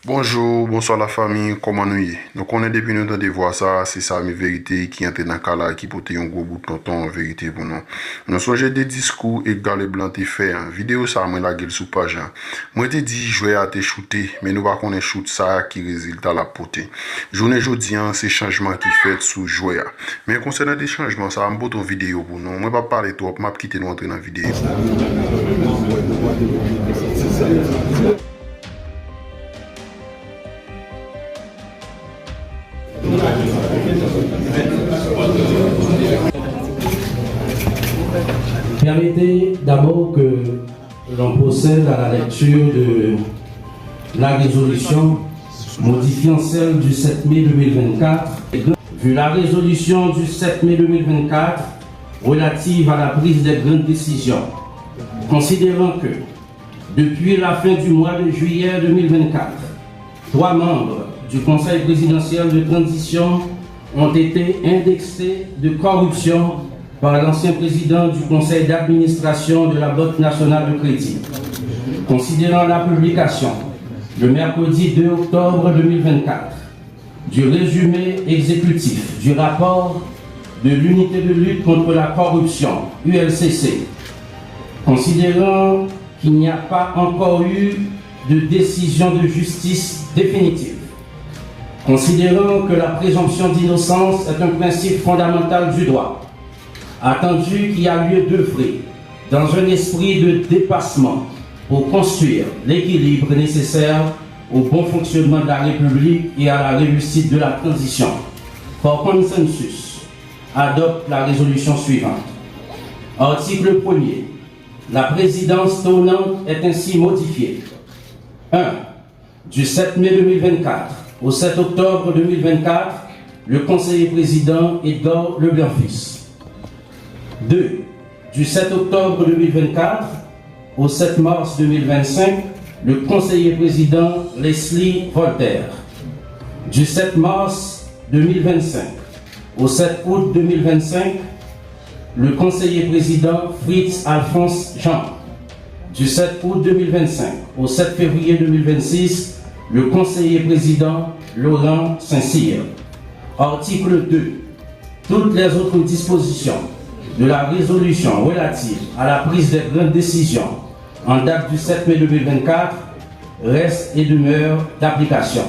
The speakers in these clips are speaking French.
Bonjour, bonsoir la famille, comment nous y est? Donc on est depuis nous de voir ça, c'est ça mes vérités qui entre dans le cas là, qui porte un gros bout de tonton en vérité pour nous. Nous sommes des discours égal et blanc et fait, vidéo ça moi la gueule sous page. Moi te dit jouer à te shooter, mais nous pas connaître shoot ça qui résultat la portée. Journée jodi c'est changement qui fait sous jouer. Mais concernant des changements ça, me ton vidéo pour nous. Moi pas parler trop, m'a quitter nous entrer dans la vidéo. Permettez d'abord que l'on procède à la lecture de la résolution modifiant celle du 7 mai 2024. Vu la résolution du 7 mai 2024 relative à la prise des grandes décisions, considérant que depuis la fin du mois de juillet 2024, 3 membres du Conseil présidentiel de transition ont été indexés de corruption par l'ancien président du conseil d'administration de la Banque nationale de crédit. Considérant la publication, le mercredi 2 octobre 2024, du résumé exécutif du rapport de l'unité de lutte contre la corruption, ULCC, considérant qu'il n'y a pas encore eu de décision de justice définitive, considérant que la présomption d'innocence est un principe fondamental du droit, attendu qu'il y a lieu d'œuvrer dans un esprit de dépassement pour construire l'équilibre nécessaire au bon fonctionnement de la République et à la réussite de la transition, par consensus, adopte la résolution suivante. Article 1er. La présidence tournante est ainsi modifiée. 1. Du 7 mai 2024 au 7 octobre 2024, le conseiller président Edgar Leblanc-Fils. 2. Du 7 octobre 2024 au 7 mars 2025, le conseiller président Leslie Voltaire. Du 7 mars 2025 au 7 août 2025, le conseiller président Fritz Alphonse Jean. Du 7 août 2025 au 7 février 2026, le conseiller président Laurent Saint-Cyr. Article 2. Toutes les autres dispositions de la résolution relative à la prise des grandes décisions en date du 7 mai 2024 restent et demeurent d'application.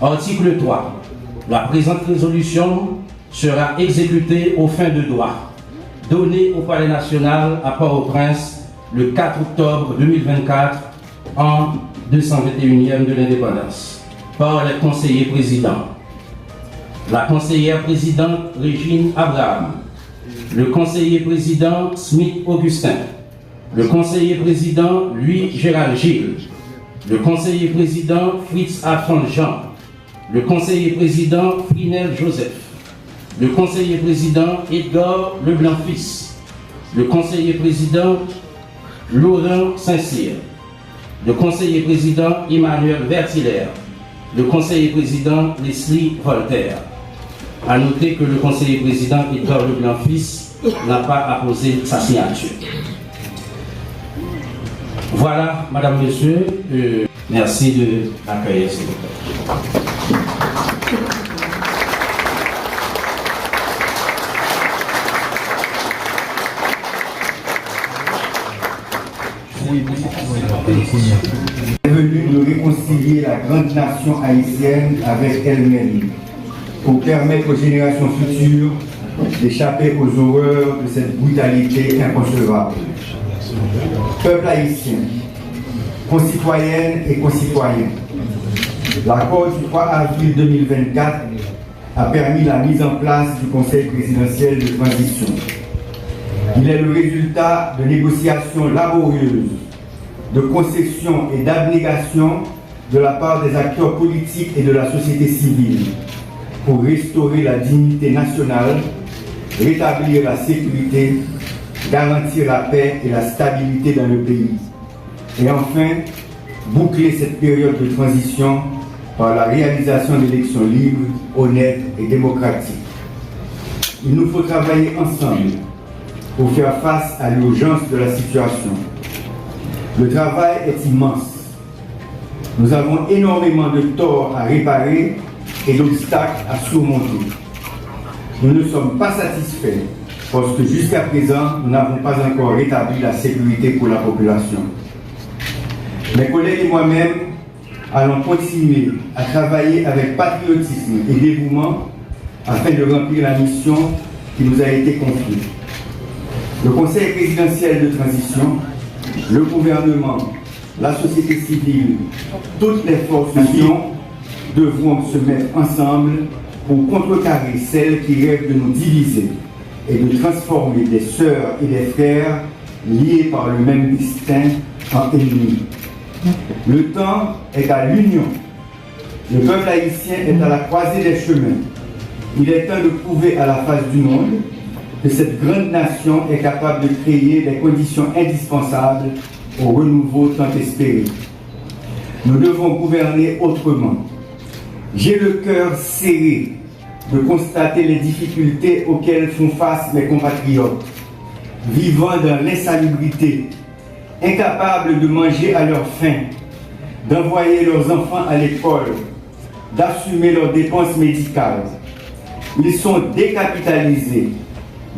Article 3. La présente résolution sera exécutée aux fins de droit, donnée au Palais national à Port-au-Prince le 4 octobre 2024 en 221e de l'indépendance par les conseillers présidents. La conseillère présidente Régine Abraham, le conseiller président Smith Augustin, le conseiller président Louis Gérald Gilles, le conseiller président Fritz Alphonse Jean, le conseiller président Frinel Joseph, le conseiller président Edgar Leblanc-Fils, le conseiller président Laurent Saint-Cyr, le conseiller président Emmanuel Vertilaire, le conseiller président Leslie Voltaire. À noter que le conseiller président Edgar Leblanc-Fils n'a pas apposé sa signature. Voilà, madame, monsieur, merci de l'accueillir, s'il vous plaît. Est venu de réconcilier la grande nation haïtienne avec elle-même pour permettre aux générations futures d'échapper aux horreurs de cette brutalité inconcevable. Peuple haïtien, concitoyennes et concitoyens, l'accord du 3 avril 2024 a permis la mise en place du Conseil présidentiel de transition. Il est le résultat de négociations laborieuses, de concessions et d'abnégations de la part des acteurs politiques et de la société civile pour restaurer la dignité nationale, rétablir la sécurité, garantir la paix et la stabilité dans le pays. Et enfin, boucler cette période de transition par la réalisation d'élections libres, honnêtes et démocratiques. Il nous faut travailler ensemble pour faire face à l'urgence de la situation. Le travail est immense. Nous avons énormément de torts à réparer et d'obstacles à surmonter. Nous ne sommes pas satisfaits parce que jusqu'à présent, nous n'avons pas encore rétabli la sécurité pour la population. Mes collègues et moi-même allons continuer à travailler avec patriotisme et dévouement afin de remplir la mission qui nous a été confiée. Le Conseil présidentiel de transition, le gouvernement, la société civile, toutes les forces devront se mettre ensemble pour contrecarrer celles qui rêvent de nous diviser et de transformer des sœurs et des frères liés par le même destin en ennemis. Le temps est à l'union. Le peuple haïtien est à la croisée des chemins. Il est temps de prouver à la face du monde que cette grande nation est capable de créer les conditions indispensables au renouveau tant espéré. Nous devons gouverner autrement. J'ai le cœur serré de constater les difficultés auxquelles font face mes compatriotes, vivant dans l'insalubrité, incapables de manger à leur faim, d'envoyer leurs enfants à l'école, d'assumer leurs dépenses médicales. Ils sont décapitalisés,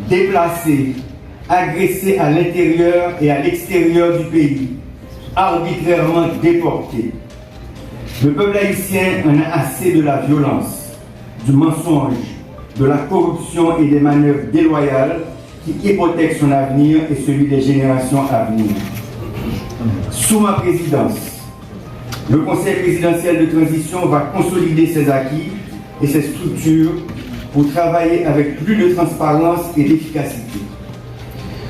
déplacés, agressés à l'intérieur et à l'extérieur du pays, arbitrairement déportés. Le peuple haïtien en a assez de la violence, du mensonge, de la corruption et des manœuvres déloyales qui hypothèquent son avenir et celui des générations à venir. Sous ma présidence, le Conseil présidentiel de transition va consolider ses acquis et ses structures pour travailler avec plus de transparence et d'efficacité.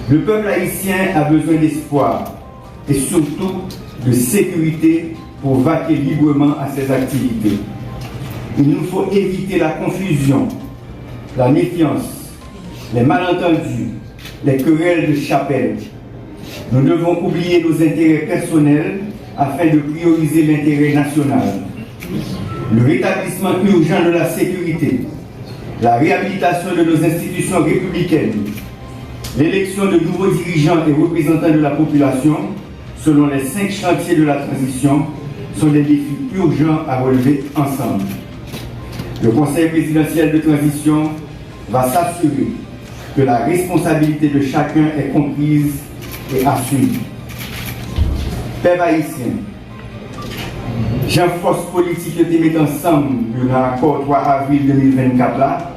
Le peuple haïtien a besoin d'espoir et surtout de sécurité pour vaquer librement à ses activités. Il nous faut éviter la confusion, la méfiance, les malentendus, les querelles de chapelle. Nous devons oublier nos intérêts personnels afin de prioriser l'intérêt national. Le rétablissement urgent de la sécurité, la réhabilitation de nos institutions républicaines, l'élection de nouveaux dirigeants et représentants de la population, selon les 5 chantiers de la transition, sont des défis urgents à relever ensemble. Le Conseil présidentiel de transition va s'assurer que la responsabilité de chacun est comprise et assumée. Peuple haïtien, Jean force politique que tu mets ensemble dans l'accord 3 avril 2024 là,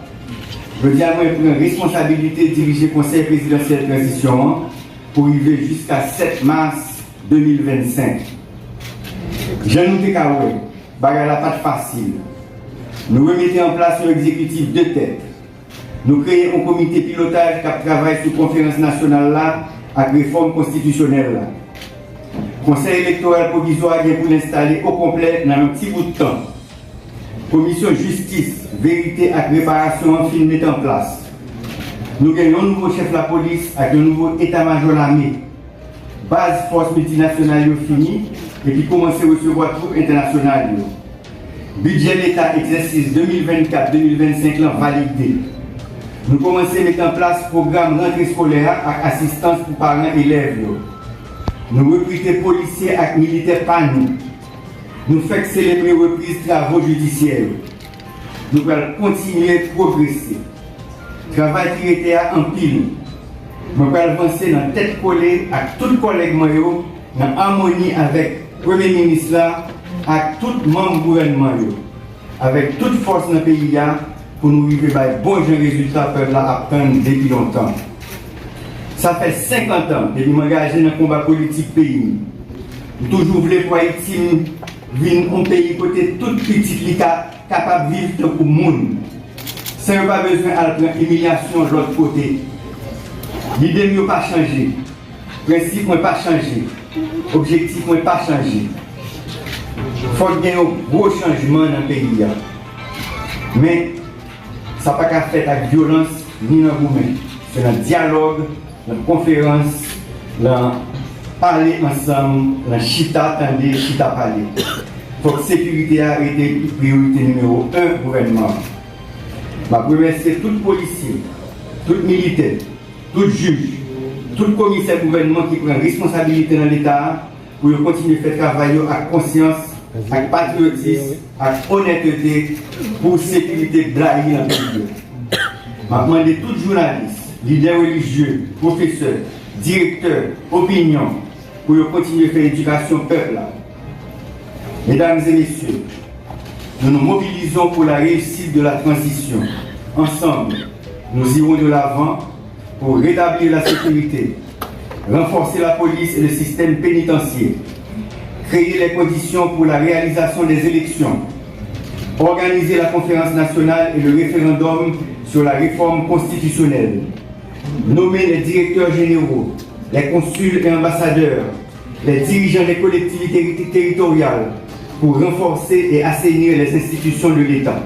je dis à moi prendre responsabilité de diriger le Conseil présidentiel de transition pour arriver jusqu'à 7 mars 2025. Jean nous déclaré, bagarre la pas facile. Nous remettons en place un exécutif de tête. Nous créons un comité pilotage qui travaille sur la conférence nationale là, avec réforme constitutionnelle là. Conseil électoral provisoire vient pour l'installer au complet dans un petit bout de temps. Commission justice, vérité et réparation en fin de mettre en place. Nous gagnons un nouveau chef de la police avec un nouveau état-major de l'armée. Base force multinationale finie et puis commencer à recevoir troupes internationales. Budget l'État exercice 2024-2025 validé. Nous commençons à mettre en place le programme rentrée scolaire avec assistance pour parents et élèves. Nous recrutons policiers et militaires par nous. Nous faisons célébrer reprise de travaux judiciaires. Nous allons continuer à progresser. Travail qui était en pile. Nous allons avancer dans la tête collée avec tous les collègues en harmonie avec le Premier ministre, avec tous les membres du gouvernement, avec toute force dans le pays pour nous arriver à de bons résultats que nous attendons depuis longtemps. Ça fait 50 ans que nous m'engagons dans le combat politique pays. Nous toujours voulu pour Haïti vivre un pays côté tout petit capable de vivre pour le monde. Sans pas besoin de prendre humiliation de l'autre côté. L'idée n'a pas changé. Le principe n'a pas changé. L'objectif n'a pas changé. Il faut qu'il y ait un gros changement dans le pays. Mais ça n'a pas qu'à faire avec violence ni dans le mains. C'est dans le dialogue, dans la conférence, dans parler ensemble, dans chita, tendez, chita, parler. Il faut que la sécurité a été priorité numéro 1 gouvernement. Je remercie tout policier, tout militaire, tout juge, tout commissaire gouvernement qui prend responsabilité dans l'État pour continuer à faire travailler avec conscience, avec patriotisme, avec honnêteté pour sécurité de la vie dans le pays. Je demande à tous les journalistes, leaders religieux, professeurs, directeurs, opinions, pour continuer à faire l'éducation peuple. Mesdames et messieurs, nous nous mobilisons pour la réussite de la transition. Ensemble, nous irons de l'avant pour rétablir la sécurité, renforcer la police et le système pénitentiaire, créer les conditions pour la réalisation des élections, organiser la conférence nationale et le référendum sur la réforme constitutionnelle, nommer les directeurs généraux, les consuls et ambassadeurs, les dirigeants des collectivités territoriales pour renforcer et assainir les institutions de l'État,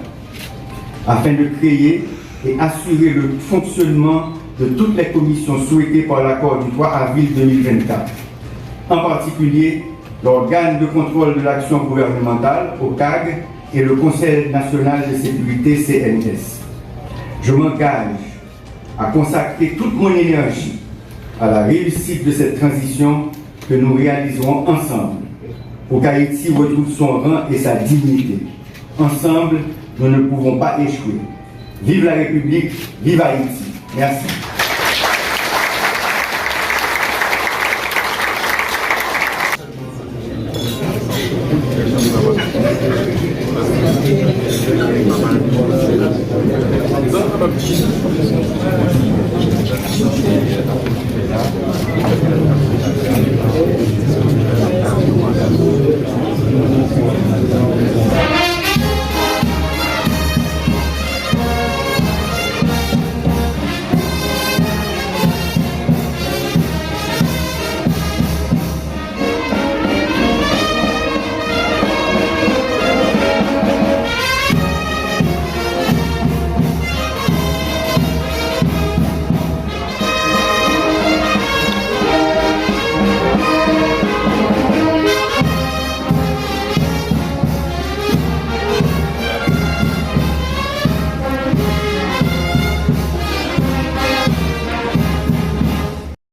afin de créer et assurer le fonctionnement de toutes les commissions souhaitées par l'accord du 3 avril 2024, en particulier l'organe de contrôle de l'action gouvernementale, OCAG, et le Conseil national de sécurité, CNS. Je m'engage à consacrer toute mon énergie à la réussite de cette transition que nous réaliserons ensemble, pour qu'Haïti retrouve son rang et sa dignité. Ensemble, nous ne pouvons pas échouer. Vive la République, vive Haïti. Merci.